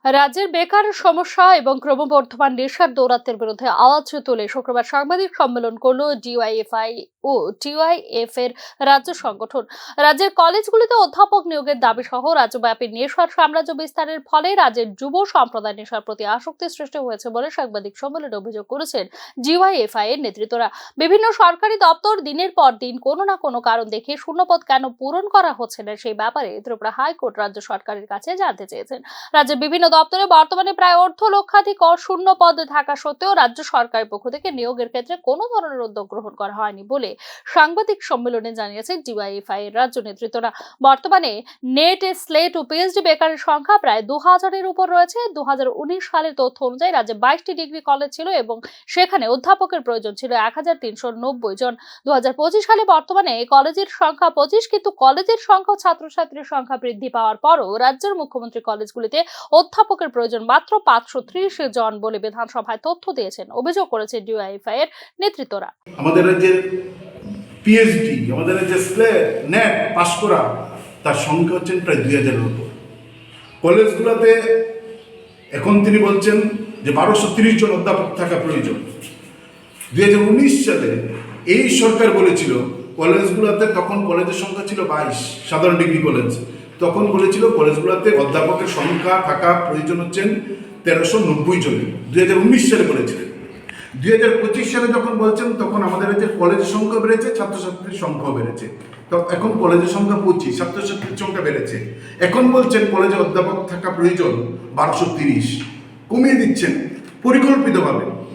রাজ্যের বেকার সমস্যা এবং ক্রমবর্ধমান নেশার দৌরাত্ম্যের বিরুদ্ধে আওয়াজ তুলে শুক্রবার সাংবাদিক সম্মেলন করল ডিওয়াইএফআই ও টিওয়াইএফ এর রাজ্য সংগঠন। রাজ্যের কলেজগুলিতে অধ্যাপক নিয়োগের দাবি সহ রাজ্যব্যাপী নেশার সাম্রাজ্য বিস্তারের ফলে রাজ্যের যুব সম্প্রদায় নেশার প্রতি আসক্তি সৃষ্টি হয়েছে বলে সাংবাদিক সম্মেলনে অভিযোগ করেছেন ডিওয়াইএফআই এর নেতৃত্বরা। বিভিন্ন সরকারি দপ্তর দিনের পর দিন কোনো না কোনো কারণ দেখিয়ে শূন্যপদ কেন পূরণ করা হচ্ছে না সেই ব্যাপারে ত্রিপুরা হাইকোর্ট রাজ্য সরকারের কাছে জানতে চেয়েছেন। রাজ্যের বিভিন্ন দপ্তরে বর্তমানে প্রায় লক্ষাধিক শূন্য পদ থাকা সত্ত্বেও রাজ্য সরকারের পক্ষ থেকে নিয়োগের ক্ষেত্রে কোনো ধরনের উদ্যোগ গ্রহণ করা হয়নি বলে সাংবাদিক সম্মেলনে জানিয়েছেন ডিওয়াইএফআই এর রাজ্য নেতৃত্বরা। বর্তমানে নেট, স্লেট ও পিএইচডি বেকারের সংখ্যা প্রায় 2000-এর উপর রয়েছে। 2019 সালের তথ্য অনুযায়ী রাজ্যে 22টি ডিগ্রি কলেজ ছিল এবং সেখানে অধ্যাপকের প্রয়োজন ছিল 1390 জন। 2025 সালে বর্তমানে কলেজের সংখ্যা 25, কিন্তু কলেজের সংখ্যা ছাত্রছাত্রীর সংখ্যা বৃদ্ধি পাওয়ার পরও রাজ্যের মুখ্যমন্ত্রী কলেজগুলিতে অধ্যাপকের প্রয়োজন মাত্র 530 জন বলে বিধানসভায় তথ্য দিয়েছেন, অভিযোগ করেছে ডিওয়াইএফআই এর নেতৃত্বরা। আমাদের রাজ্যের পিএইচডি, আমাদের রাজ্যের স্লেট, নেট পাশ করা তার সংখ্যা হচ্ছেন প্রায় 2000-এর উপর। কলেজগুলোতে এখন তিনি বলছেন যে 1230 জন অধ্যাপক থাকা প্রয়োজন। 2019 সালে এই সরকার বলেছিল কলেজগুলোতে, তখন কলেজের সংখ্যা ছিল 22 সাধারণ ডিগ্রি কলেজ, তখন বলেছিল কলেজগুলোতে অধ্যাপকের সংখ্যা থাকা প্রয়োজন হচ্ছেন 1390 জন। 2019 সালে বলেছিলেন। 2025 সালে যখন বলছেন তখন আমাদের রাজ্যের কলেজের সংখ্যা বেড়েছে, ছাত্রছাত্রীর সংখ্যাও বেড়েছে। তো এখন কলেজের সংখ্যা 25, ছাত্রছাত্রীর সংখ্যা বেড়েছে। এখন বলছেন কলেজে অধ্যাপক থাকা প্রয়োজন 1230, কমিয়ে দিচ্ছেন পরিকল্পিতভাবে।